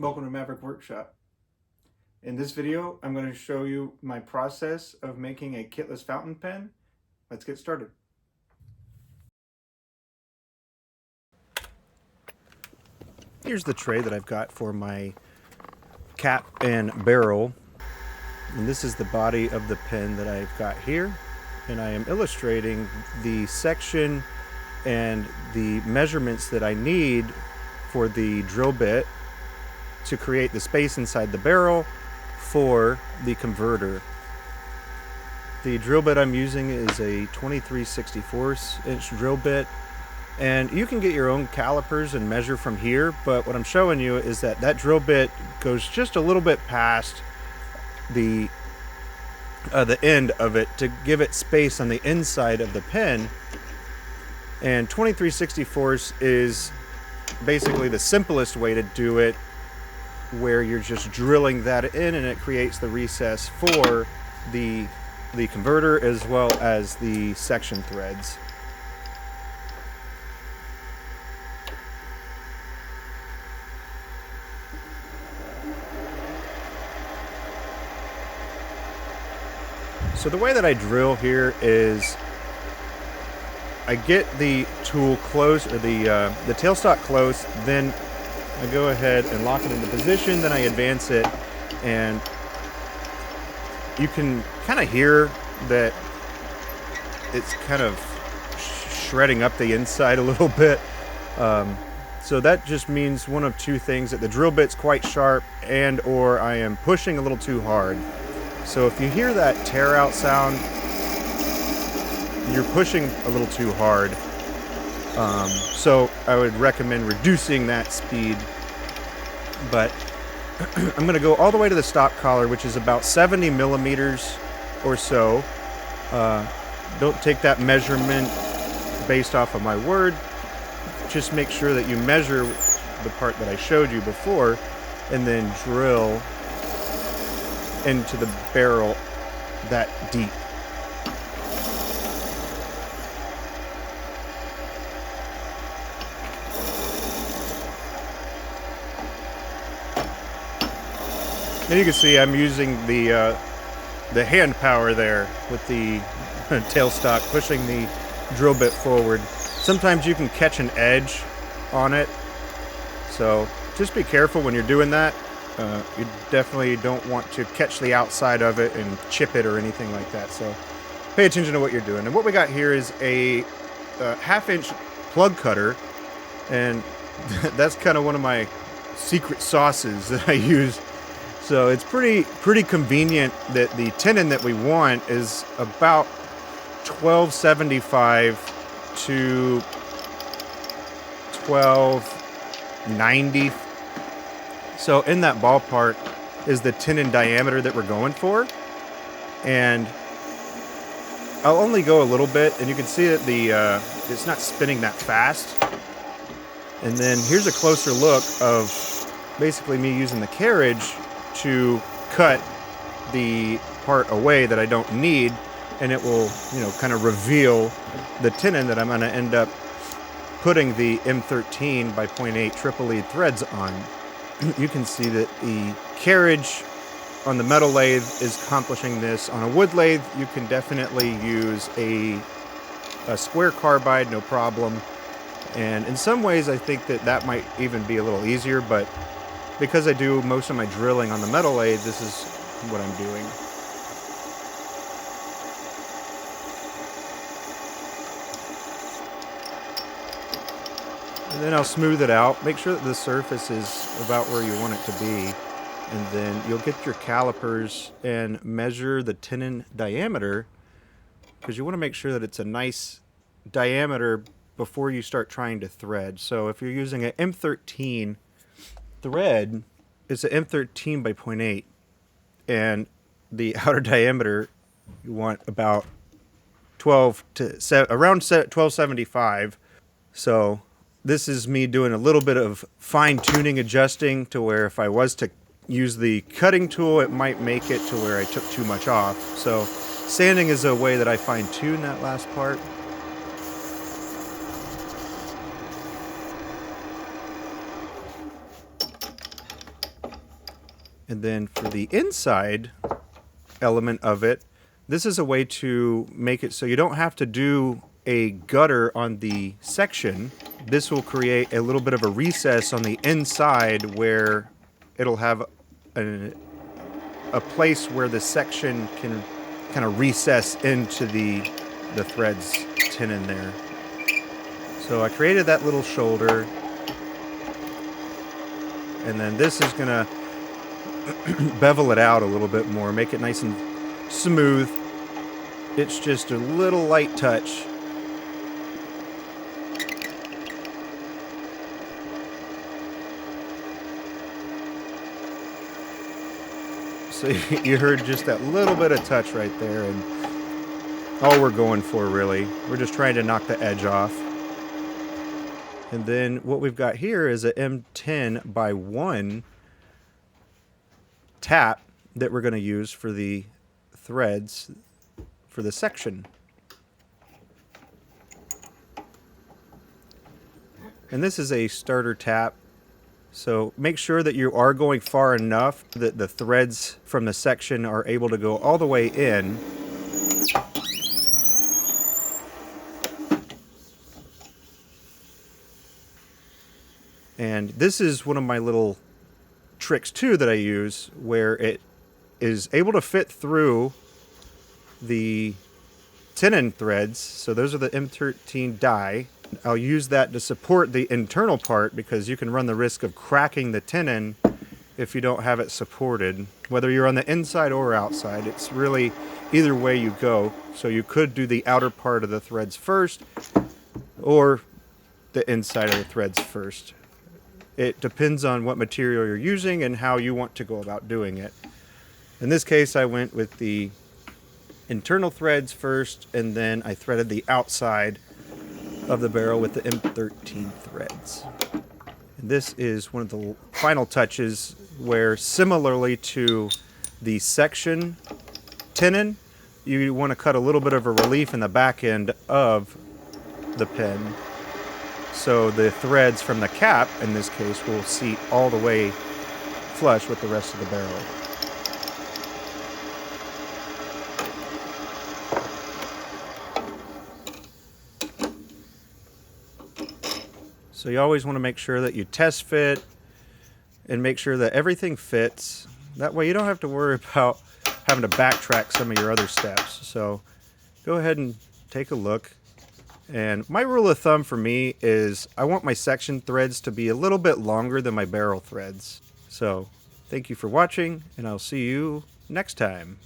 Welcome to Maverick Workshop. In this video, I'm going to show you my process of making a kitless fountain pen. Let's get started. Here's the tray that I've got for my cap and barrel. And this is the body of the pen that I've got here. And I am illustrating the section and the measurements that I need for the drill bit to create the space inside the barrel for the converter. The drill bit I'm using is a 23/64" drill bit, and you can get your own calipers and measure from here, but what I'm showing you is that that drill bit goes just a little bit past the end of it to give it space on the inside of the pen. And 23/64" is basically the simplest way to do it, where you're just drilling that in and it creates the recess for the converter as well as the section threads. So the way that I drill here is I get the tool close, or the tailstock close, then I go ahead and lock it into position, then I advance it, and you can kind of hear that it's kind of shredding up the inside a little bit. So that just means one of two things: that the drill bit's quite sharp, and or I am pushing a little too hard. So if you hear that tear out sound, you're pushing a little too hard. So I would recommend reducing that speed. But I'm going to go all the way to the stop collar, which is about 70 millimeters or so. Don't take that measurement based off of my word. Just make sure that you measure the part that I showed you before, and then drill into the barrel that deep. And you can see I'm using the hand power there with the tailstock pushing the drill bit forward. Sometimes you can catch an edge on it, so just be careful when you're doing that. You definitely don't want to catch the outside of it and chip it or anything like that, so pay attention to what you're doing. And what we got here is a 1/2" plug cutter, and that's kind of one of my secret sauces that I use. So it's pretty convenient that the tenon that we want is about 1275 to 1290. So in that ballpark is the tenon diameter that we're going for. And I'll only go a little bit, and you can see that it's not spinning that fast. And then here's a closer look of basically me using the carriage to cut the part away that I don't need, and it will, kind of reveal the tenon that I'm going to end up putting the M13 by 0.8 triple lead threads on. You can see that the carriage on the metal lathe is accomplishing this. On a wood lathe, you can definitely use a square carbide, no problem. And in some ways, I think that might even be a little easier, but because I do most of my drilling on the metal lathe, this is what I'm doing. And then I'll smooth it out. Make sure that the surface is about where you want it to be. And then you'll get your calipers and measure the tenon diameter, because you want to make sure that it's a nice diameter before you start trying to thread. So if you're using an M13 thread, it's an M13 by 0.8, and the outer diameter you want about around 1275. So this is me doing a little bit of fine-tuning, adjusting to where if I was to use the cutting tool, it might make it to where I took too much off. So sanding is a way that I fine-tune that last part. And then for the inside element of it, this is a way to make it so you don't have to do a gutter on the section. This will create a little bit of a recess on the inside where it'll have a place where the section can kind of recess into the threads tenon there. So I created that little shoulder, and then this is gonna bevel it out a little bit more, make it nice and smooth. It's just a little light touch. So you heard just that little bit of touch right there, and all we're going for really, we're just trying to knock the edge off. And then what we've got here is a M10 by 1 tap that we're going to use for the threads for the section. And this is a starter tap, so make sure that you are going far enough that the threads from the section are able to go all the way in. And this is one of my little tricks too that I use, where it is able to fit through the tenon threads. So those are the M13 die. I'll use that to support the internal part, because you can run the risk of cracking the tenon if you don't have it supported, whether you're on the inside or outside. It's really either way you go. So you could do the outer part of the threads first, or the inside of the threads first. It depends on what material you're using and how you want to go about doing it. In this case, I went with the internal threads first, and then I threaded the outside of the barrel with the M13 threads. And this is one of the final touches where, similarly to the section tenon, you want to cut a little bit of a relief in the back end of the pin, so the threads from the cap, in this case, will seat all the way flush with the rest of the barrel. So you always want to make sure that you test fit and make sure that everything fits. That way you don't have to worry about having to backtrack some of your other steps. So go ahead and take a look. And my rule of thumb for me is I want my section threads to be a little bit longer than my barrel threads. So thank you for watching, and I'll see you next time.